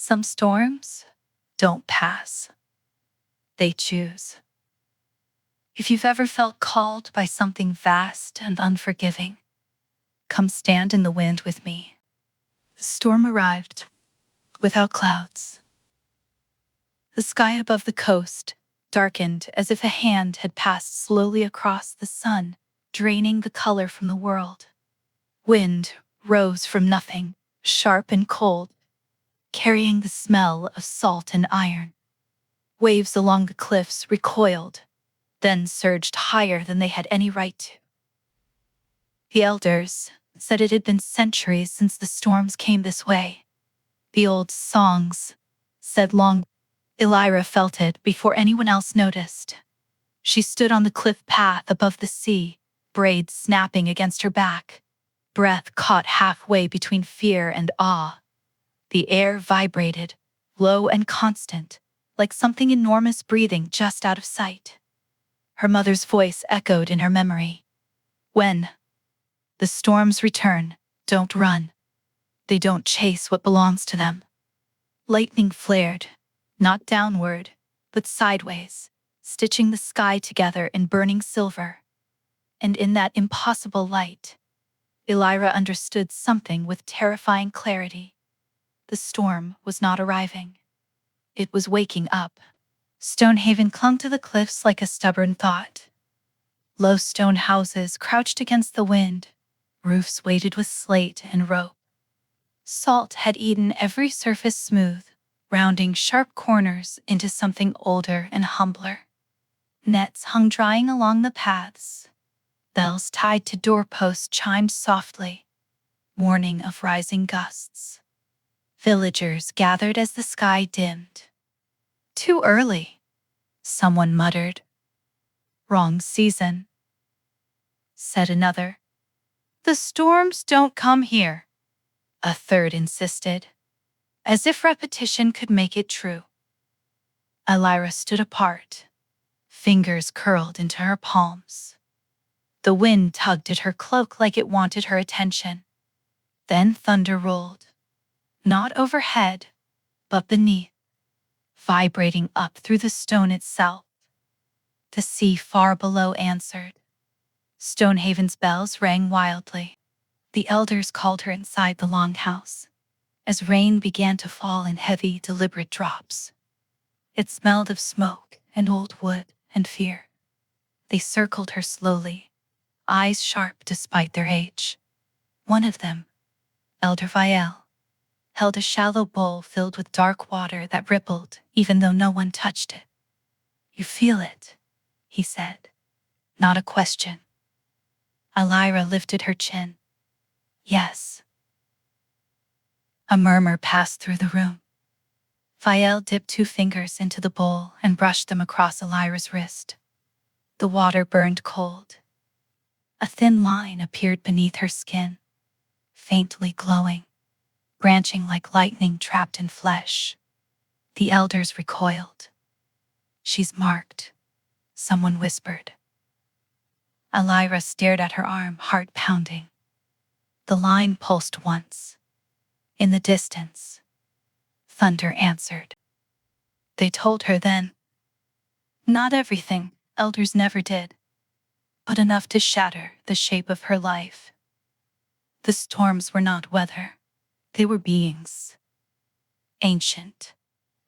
Some storms don't pass, they choose. If you've ever felt called by something vast and unforgiving, come stand in the wind with me. The storm arrived, without clouds. The sky above the coast darkened as if a hand had passed slowly across the sun, draining the color from the world. Wind rose from nothing, sharp and cold, carrying the smell of salt and iron. Waves along the cliffs recoiled, then surged higher than they had any right to. The elders said it had been centuries since the storms came this way. The old songs said long. Elira felt it before anyone else noticed. She stood on the cliff path above the sea, braids snapping against her back, breath caught halfway between fear and awe. The air vibrated, low and constant, like something enormous breathing just out of sight. Her mother's voice echoed in her memory. When the storms return, don't run. They don't chase what belongs to them. Lightning flared, not downward, but sideways, stitching the sky together in burning silver. And in that impossible light, Elira understood something with terrifying clarity. The storm was not arriving. It was waking up. Stonehaven clung to the cliffs like a stubborn thought. Low stone houses crouched against the wind, roofs weighted with slate and rope. Salt had eaten every surface smooth, rounding sharp corners into something older and humbler. Nets hung drying along the paths. Bells tied to doorposts chimed softly, warning of rising gusts. Villagers gathered as the sky dimmed. Too early, someone muttered. Wrong season, said another. The storms don't come here, a third insisted, as if repetition could make it true. Elira stood apart, fingers curled into her palms. The wind tugged at her cloak like it wanted her attention. Then thunder rolled, not overhead, but beneath, vibrating up through the stone itself. The sea far below answered. Stonehaven's bells rang wildly. The elders called her inside the longhouse, as rain began to fall in heavy, deliberate drops. It smelled of smoke and old wood and fear. They circled her slowly, eyes sharp despite their age. One of them, Elder Vielle, held a shallow bowl filled with dark water that rippled even though no one touched it. You feel it, he said. Not a question. Elira lifted her chin. Yes. A murmur passed through the room. Vielle dipped 2 fingers into the bowl and brushed them across Elira's wrist. The water burned cold. A thin line appeared beneath her skin, faintly glowing, branching like lightning trapped in flesh. The elders recoiled. She's marked, someone whispered. Elira stared at her arm, heart pounding. The line pulsed once. In the distance, thunder answered. They told her then. Not everything, elders never did, but enough to shatter the shape of her life. The storms were not weather, they were beings. Ancient,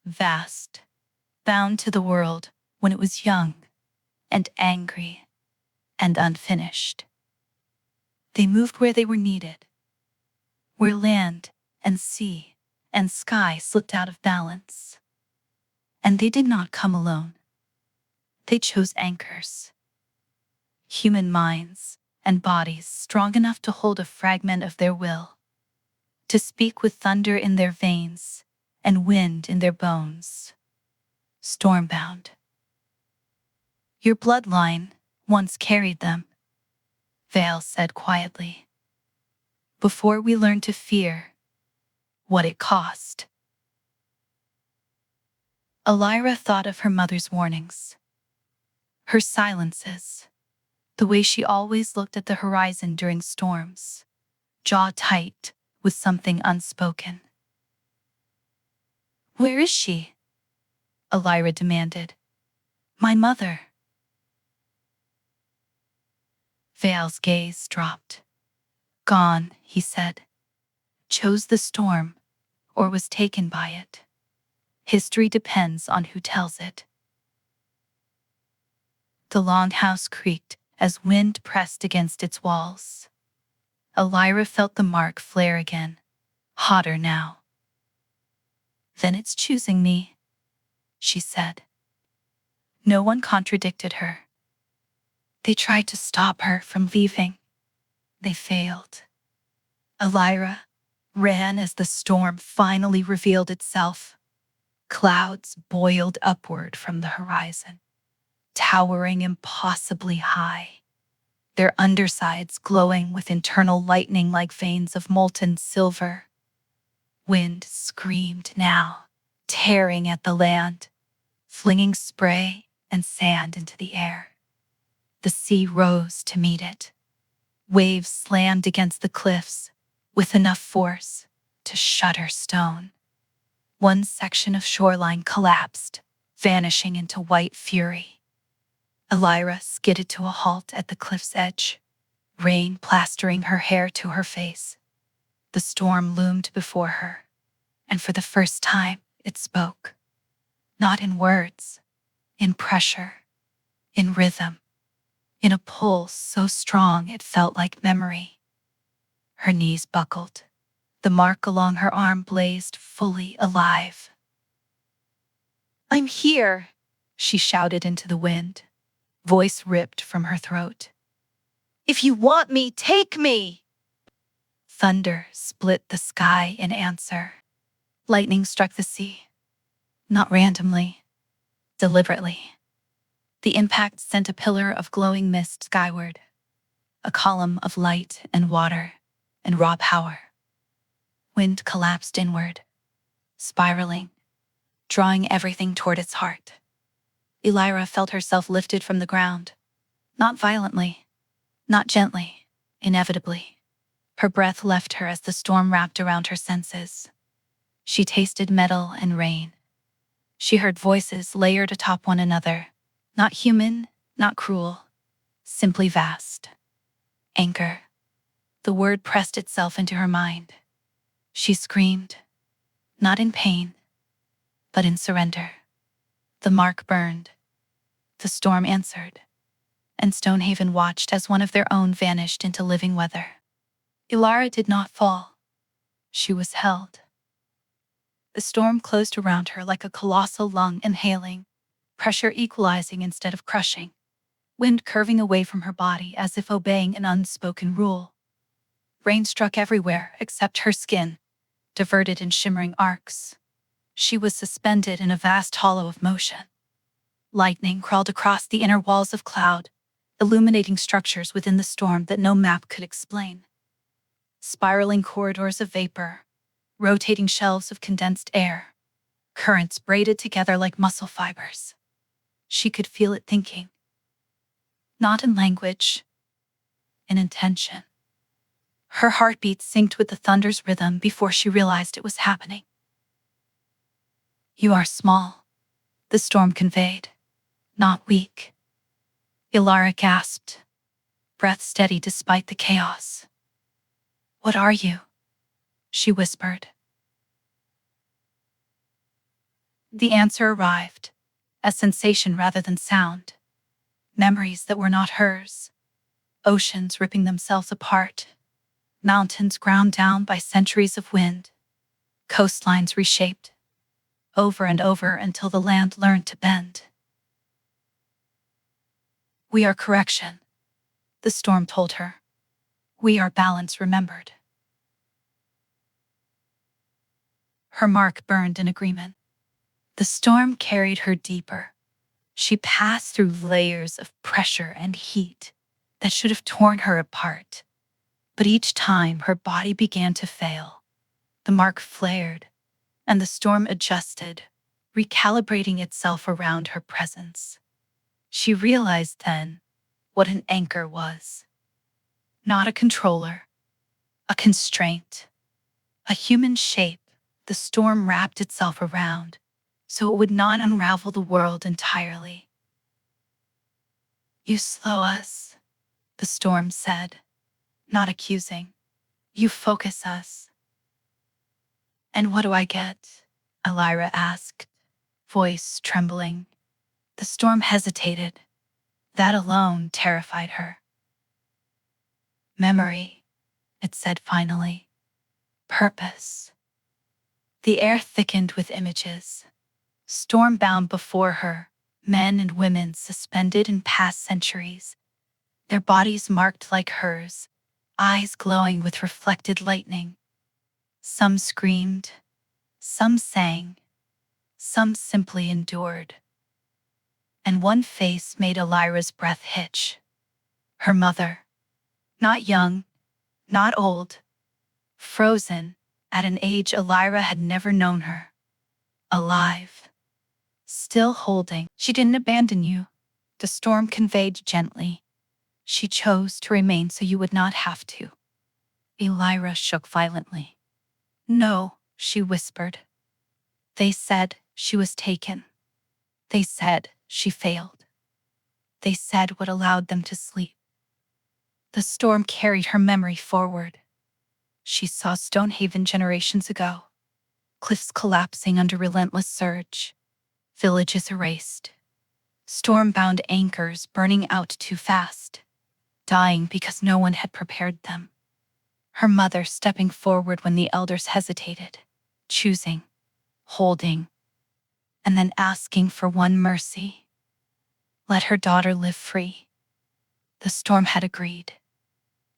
vast, bound to the world when it was young and angry and unfinished. They moved where they were needed, where land and sea and sky slipped out of balance. And they did not come alone. They chose anchors. Human minds and bodies strong enough to hold a fragment of their will, to speak with thunder in their veins and wind in their bones. Stormbound. Your bloodline once carried them, Vale said quietly. Before we learned to fear what it cost. Elira thought of her mother's warnings, her silences, the way she always looked at the horizon during storms, jaw tight with something unspoken. Where is she? Elira demanded. My mother. Vale's gaze dropped. Gone, he said. Chose the storm, or was taken by it. History depends on who tells it. The longhouse creaked as wind pressed against its walls. Elira felt the mark flare again, hotter now. Then it's choosing me, she said. No one contradicted her. They tried to stop her from leaving. They failed. Elira ran as the storm finally revealed itself. Clouds boiled upward from the horizon, towering impossibly high, their undersides glowing with internal lightning like veins of molten silver. Wind screamed now, tearing at the land, flinging spray and sand into the air. The sea rose to meet it. Waves slammed against the cliffs with enough force to shatter stone. One section of shoreline collapsed, vanishing into white fury. Elira skidded to a halt at the cliff's edge, rain plastering her hair to her face. The storm loomed before her, and for the first time it spoke. Not in words, in pressure, in rhythm, in a pull so strong it felt like memory. Her knees buckled. The mark along her arm blazed fully alive. I'm here, she shouted into the wind, voice ripped from her throat. If you want me, take me! Thunder split the sky in answer. Lightning struck the sea, not randomly, deliberately. The impact sent a pillar of glowing mist skyward, a column of light and water and raw power. Wind collapsed inward, spiraling, drawing everything toward its heart. Elira felt herself lifted from the ground, not violently, not gently, inevitably. Her breath left her as the storm wrapped around her senses. She tasted metal and rain. She heard voices layered atop one another, not human, not cruel, simply vast. Anchor. The word pressed itself into her mind. She screamed, not in pain, but in surrender. The mark burned. The storm answered, and Stonehaven watched as one of their own vanished into living weather. Elira did not fall. She was held. The storm closed around her like a colossal lung inhaling, pressure equalizing instead of crushing, wind curving away from her body as if obeying an unspoken rule. Rain struck everywhere except her skin, diverted in shimmering arcs. She was suspended in a vast hollow of motion. Lightning crawled across the inner walls of cloud, illuminating structures within the storm that no map could explain. Spiraling corridors of vapor, rotating shelves of condensed air, currents braided together like muscle fibers. She could feel it thinking. Not in language, in intention. Her heartbeat synced with the thunder's rhythm before she realized it was happening. You are small, the storm conveyed, not weak. Elira gasped, breath steady despite the chaos. What are you? She whispered. The answer arrived, a sensation rather than sound. Memories that were not hers, oceans ripping themselves apart, mountains ground down by centuries of wind, coastlines reshaped, over and over until the land learned to bend. We are correction, the storm told her. We are balance remembered. Her mark burned in agreement. The storm carried her deeper. She passed through layers of pressure and heat that should have torn her apart. But each time her body began to fail, the mark flared, and the storm adjusted, recalibrating itself around her presence. She realized then what an anchor was. Not a controller, a constraint, a human shape The storm wrapped itself around, so it would not unravel the world entirely. "You slow us," the storm said, not accusing. "You focus us." "And what do I get?" Elira asked, voice trembling. The storm hesitated. That alone terrified her. "Memory," it said finally. "Purpose." The air thickened with images. Stormbound before her, men and women suspended in past centuries, their bodies marked like hers, eyes glowing with reflected lightning. Some screamed, some sang, some simply endured. And one face made Elira's breath hitch. Her mother. Not young, not old. Frozen, at an age Elira had never known her. Alive. Still holding. "She didn't abandon you," the storm conveyed gently. "She chose to remain so you would not have to." Elira shook violently. "No," she whispered. "They said she was taken. They said she failed. They said what allowed them to sleep." The storm carried her memory forward. She saw Stonehaven generations ago. Cliffs collapsing under relentless surge. Villages erased. Stormbound anchors burning out too fast. Dying because no one had prepared them. Her mother stepping forward when the elders hesitated. Choosing. Holding. And then asking for one mercy. Let her daughter live free. The storm had agreed.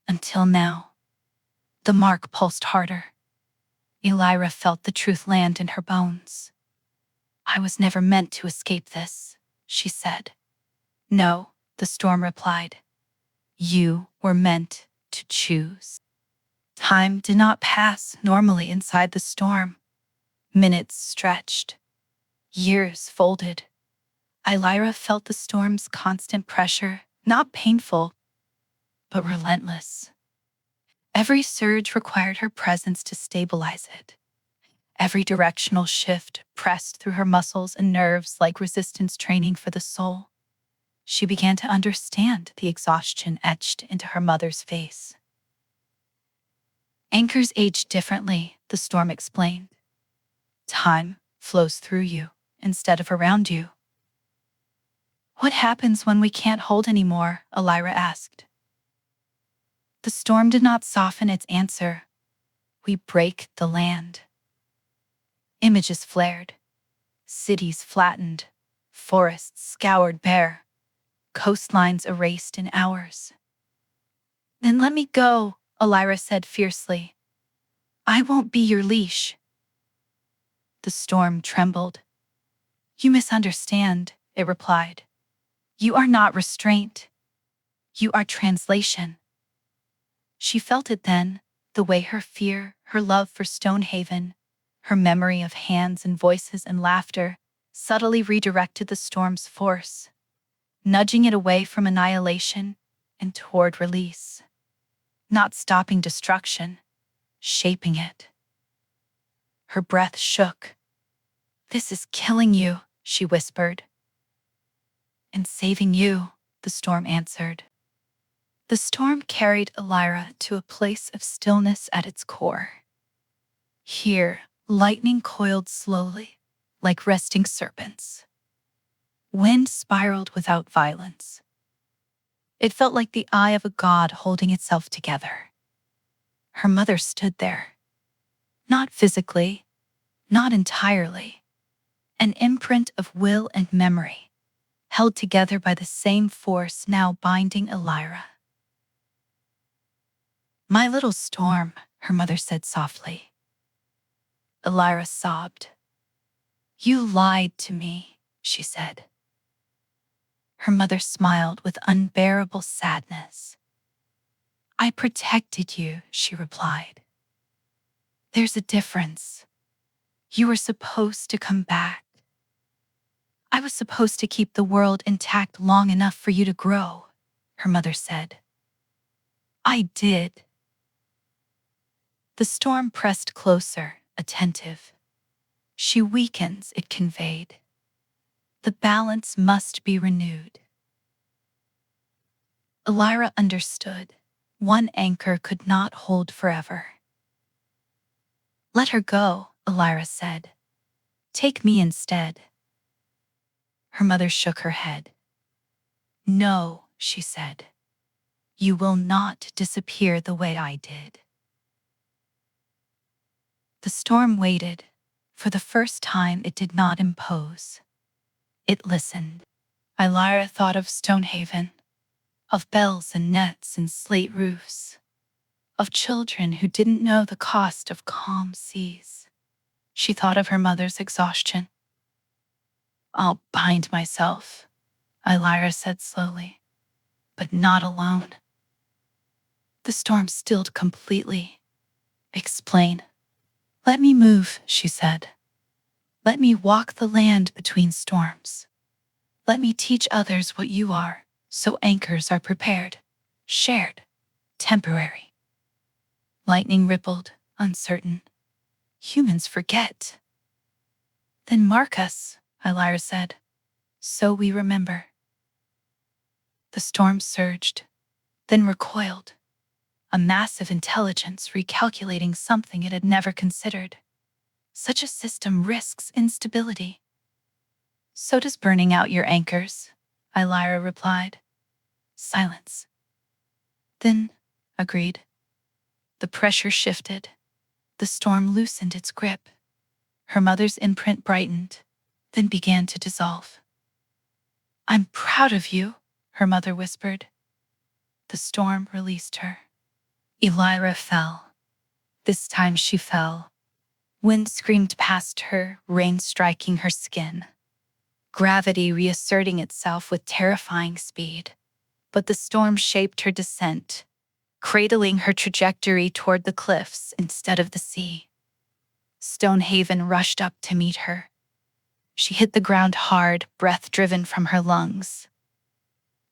Until now. The mark pulsed harder. Elira felt the truth land in her bones. "I was never meant to escape this," she said. "No," the storm replied. "You were meant to choose." Time did not pass normally inside the storm. Minutes stretched. Years folded. Elira felt the storm's constant pressure, not painful, but relentless. Every surge required her presence to stabilize it. Every directional shift pressed through her muscles and nerves like resistance training for the soul. She began to understand the exhaustion etched into her mother's face. "Anchors age differently," the storm explained. "Time flows through you instead of around you." "What happens when we can't hold anymore?" Elira asked. The storm did not soften its answer. "We break the land." Images flared. Cities flattened. Forests scoured bare. Coastlines erased in hours. "Then let me go," Elira said fiercely. "I won't be your leash." The storm trembled. "You misunderstand," it replied. "You are not restraint. You are translation." She felt it then, the way her fear, her love for Stonehaven, her memory of hands and voices and laughter, subtly redirected the storm's force, nudging it away from annihilation and toward release. Not stopping destruction, shaping it. Her breath shook. "This is killing you," she whispered. "And saving you," the storm answered. The storm carried Elira to a place of stillness at its core. Here, lightning coiled slowly, like resting serpents. Wind spiraled without violence. It felt like the eye of a god holding itself together. Her mother stood there. Not physically, not entirely. An imprint of will and memory, held together by the same force now binding Elira. "My little storm," her mother said softly. Elira sobbed. "You lied to me," she said. Her mother smiled with unbearable sadness. "I protected you," she replied. "There's a difference. You were supposed to come back. I was supposed to keep the world intact long enough for you to grow," her mother said. "I did." The storm pressed closer, attentive. She weakens, it conveyed. The balance must be renewed. Elira understood. One anchor could not hold forever. Let her go, Elira said. Take me instead. Her mother shook her head. No, she said. You will not disappear the way I did. The storm waited. For the first time, it did not impose. It listened. Elira thought of Stonehaven, of bells and nets and slate roofs, of children who didn't know the cost of calm seas. She thought of her mother's exhaustion. I'll bind myself, Elira said slowly, but not alone. The storm stilled completely. Explain. Let me move, she said. Let me walk the land between storms. Let me teach others what you are, so anchors are prepared, shared, temporary. Lightning rippled, uncertain. Humans forget. Then mark us, Elira said, so we remember. The storm surged, then recoiled, a massive intelligence recalculating something it had never considered. Such a system risks instability. So does burning out your anchors, Elira replied. Silence. Then, agreed. The pressure shifted. The storm loosened its grip. Her mother's imprint brightened, then began to dissolve. I'm proud of you, her mother whispered. The storm released her. Elira fell. This time she fell. Wind screamed past her, rain striking her skin. Gravity reasserting itself with terrifying speed. But the storm shaped her descent, cradling her trajectory toward the cliffs instead of the sea. Stonehaven rushed up to meet her. She hit the ground hard, breath driven from her lungs.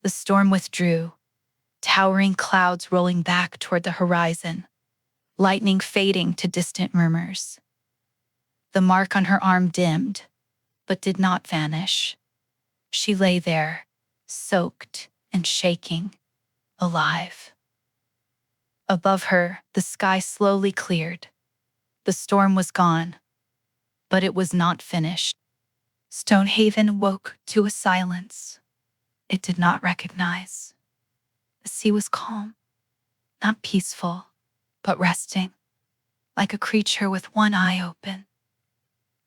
The storm withdrew, towering clouds rolling back toward the horizon, lightning fading to distant murmurs. The mark on her arm dimmed, but did not vanish. She lay there, soaked and shaking, alive. Above her, the sky slowly cleared. The storm was gone, but it was not finished. Stonehaven woke to a silence it did not recognize. The sea was calm, not peaceful, but resting, like a creature with one eye open.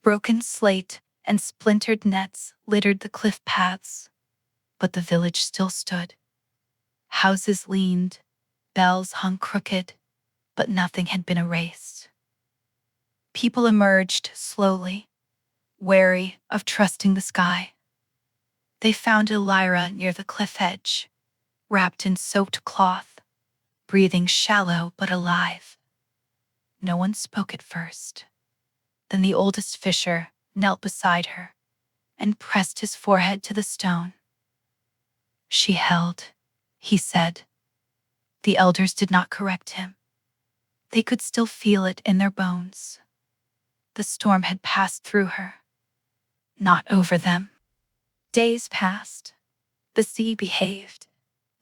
Broken slate and splintered nets littered the cliff paths, but the village still stood. Houses leaned, bells hung crooked, but nothing had been erased. People emerged slowly, wary of trusting the sky. They found Elira near the cliff edge, wrapped in soaked cloth, breathing shallow but alive. No one spoke at first. Then the oldest fisher knelt beside her and pressed his forehead to the stone. She held, he said. The elders did not correct him. They could still feel it in their bones. The storm had passed through her, not over them. Days passed. The sea behaved.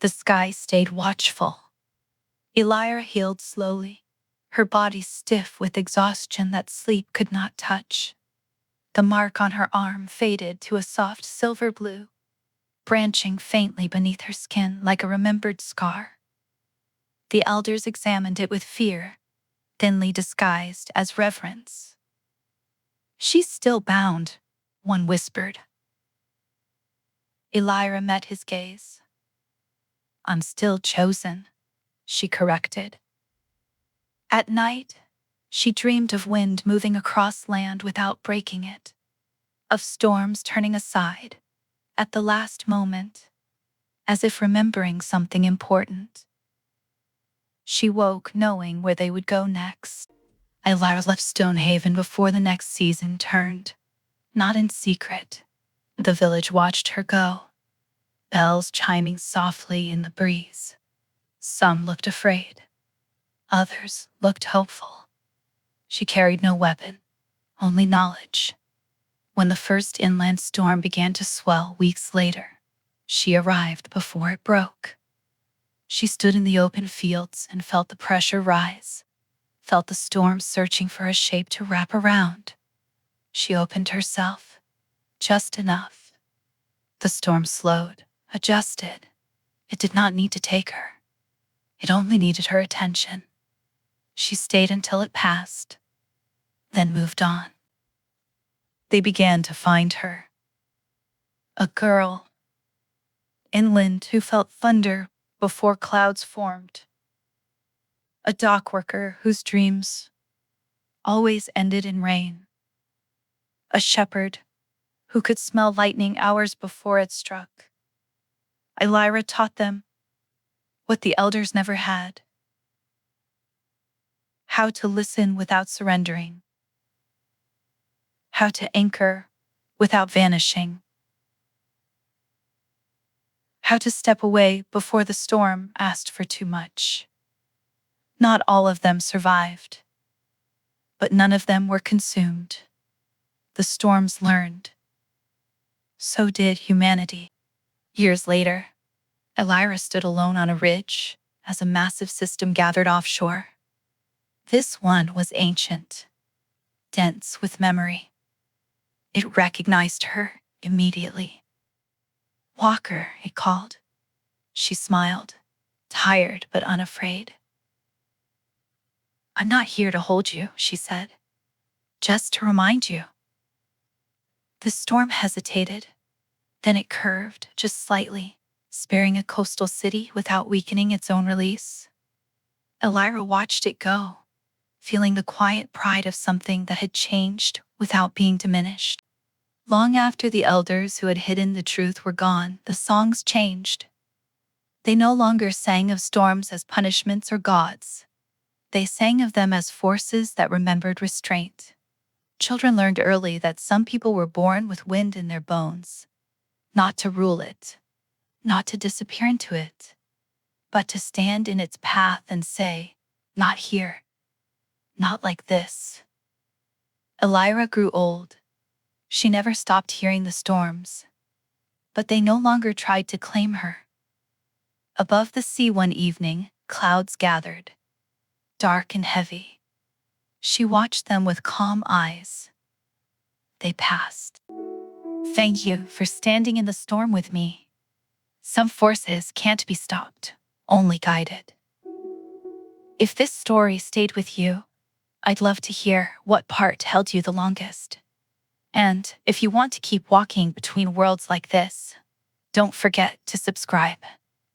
The sky stayed watchful. Elira healed slowly, her body stiff with exhaustion that sleep could not touch. The mark on her arm faded to a soft silver blue, branching faintly beneath her skin like a remembered scar. The elders examined it with fear, thinly disguised as reverence. She's still bound, one whispered. Elira met his gaze. I'm still chosen, she corrected. At night, she dreamed of wind moving across land without breaking it, of storms turning aside at the last moment, as if remembering something important. She woke knowing where they would go next. Elira left Stonehaven before the next season turned, not in secret. The village watched her go, bells chiming softly in the breeze. Some looked afraid. Others looked hopeful. She carried no weapon, only knowledge. When the first inland storm began to swell weeks later, she arrived before it broke. She stood in the open fields and felt the pressure rise, felt the storm searching for a shape to wrap around. She opened herself, just enough. The storm slowed, adjusted. It did not need to take her. It only needed her attention. She stayed until it passed, then moved on. They began to find her. A girl, inland, who felt thunder before clouds formed. A dock worker whose dreams always ended in rain. A shepherd who could smell lightning hours before it struck. Elira taught them what the elders never had: how to listen without surrendering, how to anchor without vanishing, how to step away before the storm asked for too much. Not all of them survived, but none of them were consumed. The storms learned. So did humanity. Years later, Elira stood alone on a ridge as a massive system gathered offshore. This one was ancient, dense with memory. It recognized her immediately. "Walker," it called. She smiled, tired but unafraid. "I'm not here to hold you," she said, "just to remind you." The storm hesitated, then it curved just slightly, sparing a coastal city without weakening its own release. Elira watched it go, feeling the quiet pride of something that had changed without being diminished. Long after the elders who had hidden the truth were gone, the songs changed. They no longer sang of storms as punishments or gods. They sang of them as forces that remembered restraint. Children learned early that some people were born with wind in their bones, not to rule it, not to disappear into it, but to stand in its path and say, "Not here, not like this." Elira grew old. She never stopped hearing the storms, but they no longer tried to claim her. Above the sea one evening, clouds gathered, dark and heavy. She watched them with calm eyes. They passed. "Thank you for standing in the storm with me. Some forces can't be stopped, only guided." If this story stayed with you, I'd love to hear what part held you the longest. And if you want to keep walking between worlds like this, don't forget to subscribe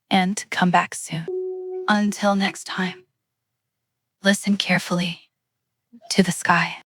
and come back soon. Until next time, listen carefully to the sky.